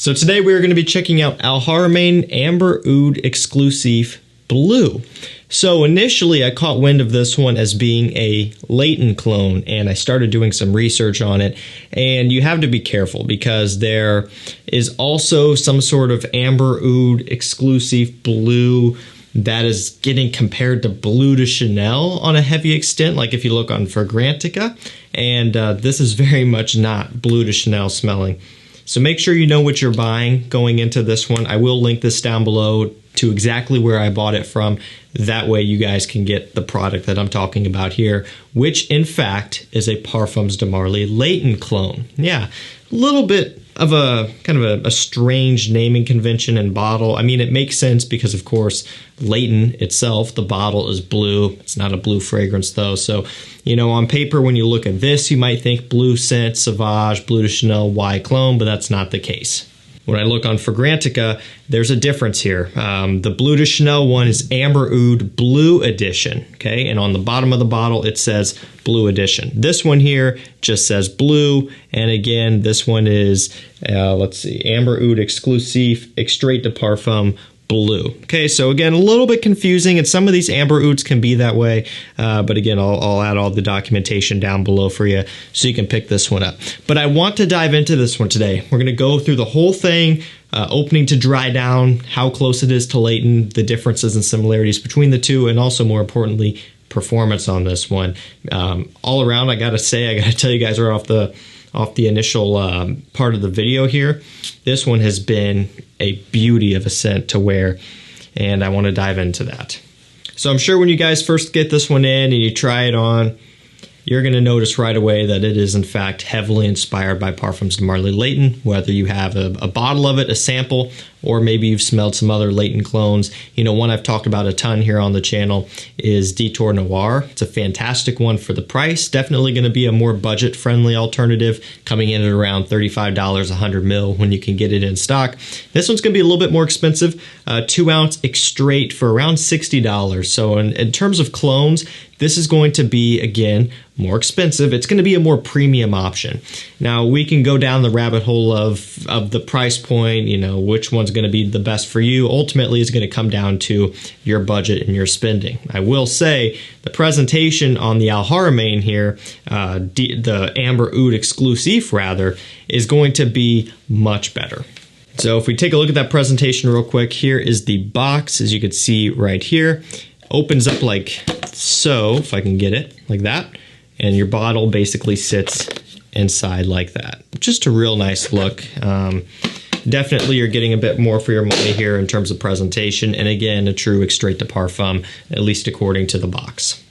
So today we're going to be checking out Haramain Amber Ood Exclusif Bleu. So initially I caught wind of this one as being a Layton clone, and I started doing some research on it, and you have to be careful because there is also some sort of Amber Ood Exclusif Bleu that is getting compared to Bleu de Chanel on a heavy extent, like if you look on FRAGRANCEBUY.CA, and this is very much not Bleu de Chanel smelling. So make sure you know what you're buying going into this one. I will link this down below to exactly where I bought it from. That way you guys can get the product that I'm talking about here, which in fact is a Parfums de Marly Layton clone. Yeah, a little bit of a kind of a strange naming convention and bottle. I mean, it makes sense because of course Layton itself, the bottle is blue. It's not a blue fragrance though. So, you know, on paper when you look at this, you might think blue scent, Sauvage, Bleu de Chanel, Y clone, but that's not the case. When I look on FRAGRANCEBUY.CA, there's a difference here. The Bleu de Chanel one is Amber Ood Blue Edition, okay? And on the bottom of the bottle, it says Blue Edition. This one here just says blue, and again, this one is, let's see, Amber Ood Exclusif Extrait de Parfum Blue. Okay, so again, a little bit confusing, and some of these Amber Oods can be that way, but again, I'll add all the documentation down below for you so you can pick this one up. But I want to dive into this one today. We're going to go through the whole thing, opening to dry down, how close it is to Layton, the differences and similarities between the two, and also more importantly, performance on this one. All around, I gotta tell you guys right off the initial part of the video here, this one has been a beauty of a scent to wear, and I want to dive into that. So I'm sure when you guys first get this one in and you try it on, you're going to notice right away that it is in fact heavily inspired by Parfums de Marly Layton, whether you have a bottle of it, a sample, or maybe you've smelled some other Layton clones. You know, one I've talked about a ton here on the channel is Detour Noir. It's a fantastic one for the price. Definitely going to be a more budget-friendly alternative, coming in at around $35, 100 ml when you can get it in stock. This one's going to be a little bit more expensive, 2-ounce Extrait for around $60. So in terms of clones, this is going to be, again, more expensive. It's going to be a more premium option. Now, we can go down the rabbit hole of the price point, you know, which one's going to be the best for you. Ultimately, it's going to come down to your budget and your spending. I will say the presentation on the Haramain here, the Amber Ood Exclusif rather, is going to be much better. So if we take a look at that presentation real quick, here is the box, as you can see right here. Opens up like so, if I can get it, like that. And your bottle basically sits inside like that. Just a real nice look. Definitely you're getting a bit more for your money here in terms of presentation, and again, a true Extrait de Parfum, at least according to the box.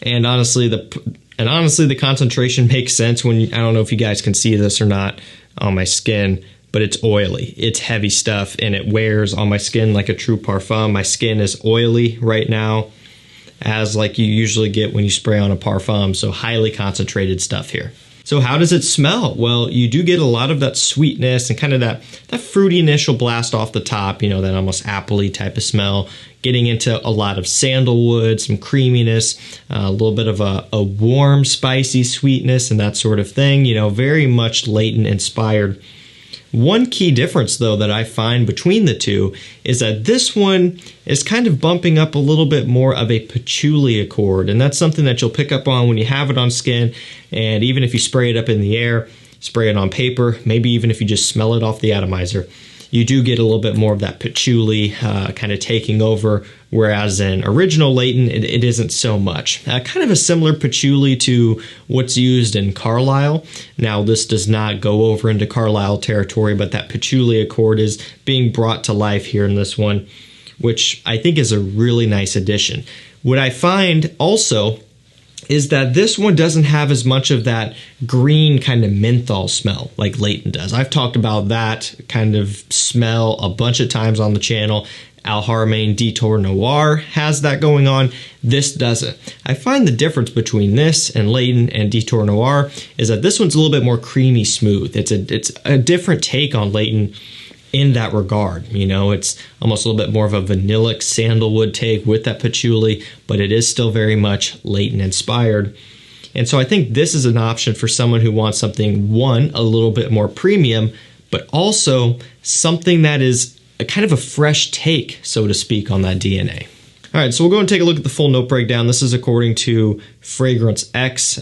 And honestly, the concentration makes sense when I don't know if you guys can see this or not on my skin, but it's oily. It's heavy stuff, and it wears on my skin like a true parfum. My skin is oily right now, as like you usually get when you spray on a parfum, so highly concentrated stuff here. So how does it smell? Well, you do get a lot of that sweetness and kind of that fruity initial blast off the top, you know, that almost apple-y type of smell, getting into a lot of sandalwood, some creaminess, a little bit of a warm, spicy sweetness and that sort of thing, you know, very much Layton inspired. One key difference, though, that I find between the two is that this one is kind of bumping up a little bit more of a patchouli accord, and that's something that you'll pick up on when you have it on skin, and even if you spray it up in the air, spray it on paper, maybe even if you just smell it off the atomizer, you do get a little bit more of that patchouli kind of taking over, whereas in original Layton, it isn't so much. Kind of a similar patchouli to what's used in Carlisle. Now, this does not go over into Carlisle territory, but that patchouli accord is being brought to life here in this one, which I think is a really nice addition. What I find also is that this one doesn't have as much of that green kind of menthol smell like Layton does. I've talked about that kind of smell a bunch of times on the channel. Haramain Detour Noir has that going on. This doesn't. I find the difference between this and Layton and Detour Noir is that this one's a little bit more creamy smooth. It's a different take on Layton in that regard. You know, it's almost a little bit more of a vanillic sandalwood take with that patchouli, but it is still very much Layton inspired. And so I think this is an option for someone who wants something, one, a little bit more premium, but also something that is a kind of a fresh take, so to speak, on that DNA. All right, so we'll go and take a look at the full note breakdown. This is according to Fragrance X.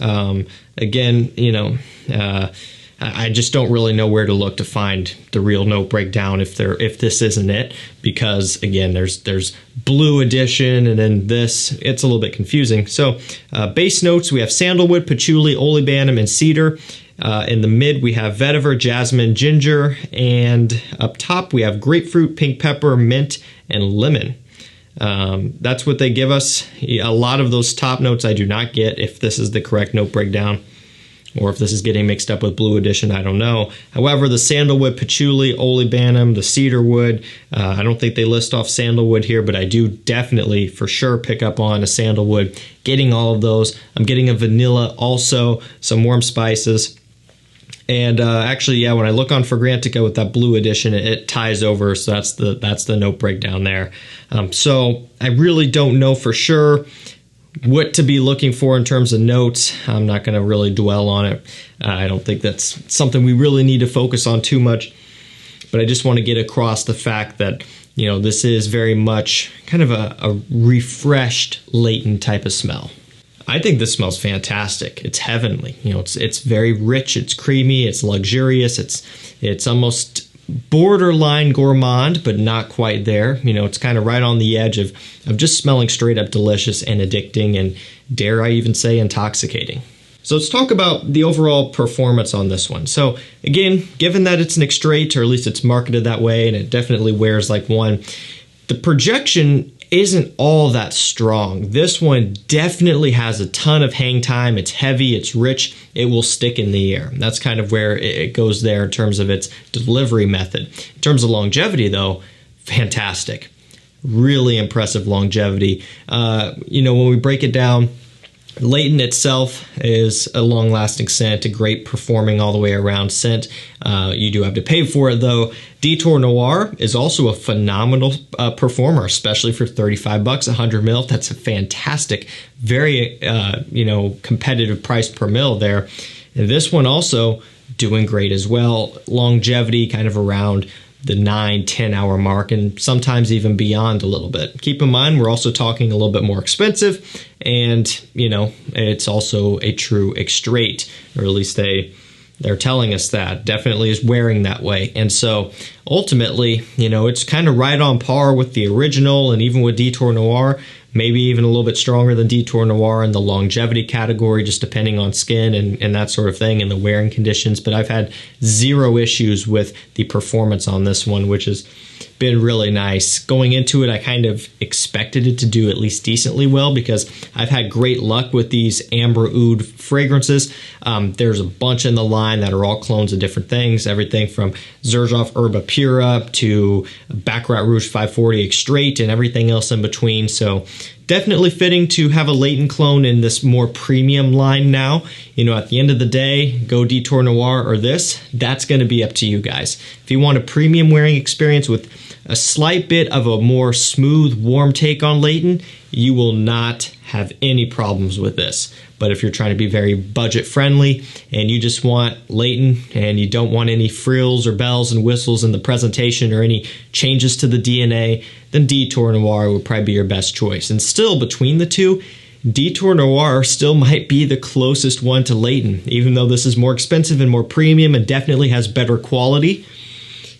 Again, I just don't really know where to look to find the real note breakdown if this isn't it, because again, there's blue edition and then this, it's a little bit confusing. So base notes, we have sandalwood, patchouli, olibanum, and cedar. In the mid, we have vetiver, jasmine, ginger, and up top we have grapefruit, pink pepper, mint, and lemon. That's what they give us. A lot of those top notes I do not get if this is the correct note breakdown, or if this is getting mixed up with Blue Edition, I don't know. However, the sandalwood, patchouli, olibanum, the cedarwood, I don't think they list off sandalwood here, but I do definitely for sure pick up on a sandalwood. Getting all of those. I'm getting a vanilla also, some warm spices. And actually, yeah, when I look on Fragrantica with that Blue Edition, it ties over, so that's the note breakdown there. So I really don't know for sure what to be looking for in terms of notes. I'm not going to really dwell on it. I don't think that's something we really need to focus on too much. But I just want to get across the fact that, this is very much kind of a refreshed Layton type of smell. I think this smells fantastic. It's heavenly. It's very rich. It's creamy. It's luxurious. It's almost borderline gourmand, but not quite there. It's kind of right on the edge of just smelling straight up delicious and addicting, and dare I even say intoxicating. So let's talk about the overall performance on this one. So again, given that it's an extrait, or at least it's marketed that way, and it definitely wears like one, the projection isn't all that strong. This one definitely has a ton of hang time. It's heavy, it's rich, it will stick in the air. That's kind of where it goes there in terms of its delivery method. In terms of longevity though, fantastic. Really impressive longevity. When we break it down, Layton itself is a long-lasting scent, a great performing all the way around scent. You do have to pay for it though. Detour Noir is also a phenomenal performer, especially for $35, 100 mil. That's a fantastic, very competitive price per mil there. And this one also doing great as well. Longevity kind of around the 9-10 hour mark, and sometimes even beyond a little bit. Keep in mind, we're also talking a little bit more expensive, and it's also a true extrait, or at least they're telling us that. Definitely is wearing that way. And so ultimately, it's kind of right on par with the original, and even with Detour Noir, maybe even a little bit stronger than Detour Noir in the longevity category, just depending on skin and that sort of thing and the wearing conditions. But I've had zero issues with the performance on this one, which has been really nice. Going into it, I kind of expected it to do at least decently well, because I've had great luck with these Amber Ood fragrances. There's a bunch in the line that are all clones of different things, everything from Xerjoff Herba Pura to Baccarat Rouge 540 Extrait and everything else in between. So definitely fitting to have a Layton clone in this more premium line now. At the end of the day, go Detour Noir or this. That's going to be up to you guys. If you want a premium wearing experience with a slight bit of a more smooth, warm take on Layton, you will not have any problems with this. But if you're trying to be very budget friendly and you just want Layton and you don't want any frills or bells and whistles in the presentation or any changes to the DNA, then Detour Noir would probably be your best choice. And still, between the two, Detour Noir still might be the closest one to Layton, even though this is more expensive and more premium and definitely has better quality.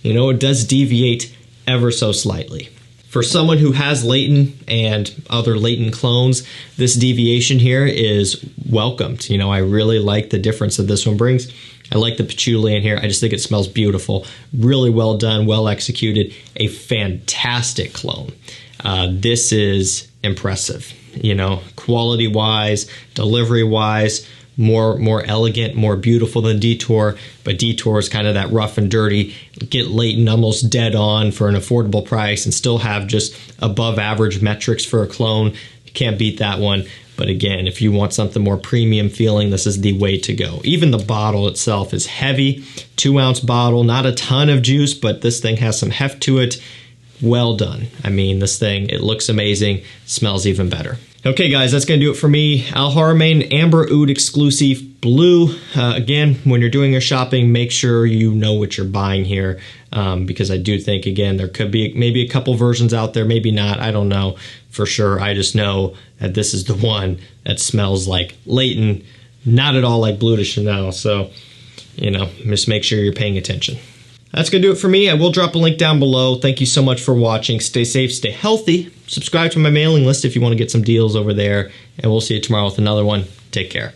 It does deviate ever so slightly. For someone who has Layton and other Layton clones, this deviation here is welcomed. I really like the difference that this one brings. I like the patchouli in here. I just think it smells beautiful. Really well done, well executed. A fantastic clone. This is impressive. Quality-wise, delivery-wise, more elegant, more beautiful than Detour, but Detour is kind of that rough and dirty, get Layton almost dead on for an affordable price and still have just above average metrics for a clone. You can't beat that one. But again, if you want something more premium feeling, this is the way to go. Even the bottle itself is heavy, 2-ounce bottle, not a ton of juice, but this thing has some heft to it. Well done. I mean, this thing, it looks amazing, smells even better. Okay, guys, that's going to do it for me. Haramain Amber Ood Exclusif Bleu. Again, when you're doing your shopping, make sure you know what you're buying here, because I do think, again, there could be maybe a couple versions out there, maybe not. I don't know for sure. I just know that this is the one that smells like Layton, not at all like Bleu de Chanel. So, you know, just make sure you're paying attention. That's going to do it for me. I will drop a link down below. Thank you so much for watching. Stay safe, stay healthy. Subscribe to my mailing list if you want to get some deals over there. And we'll see you tomorrow with another one. Take care.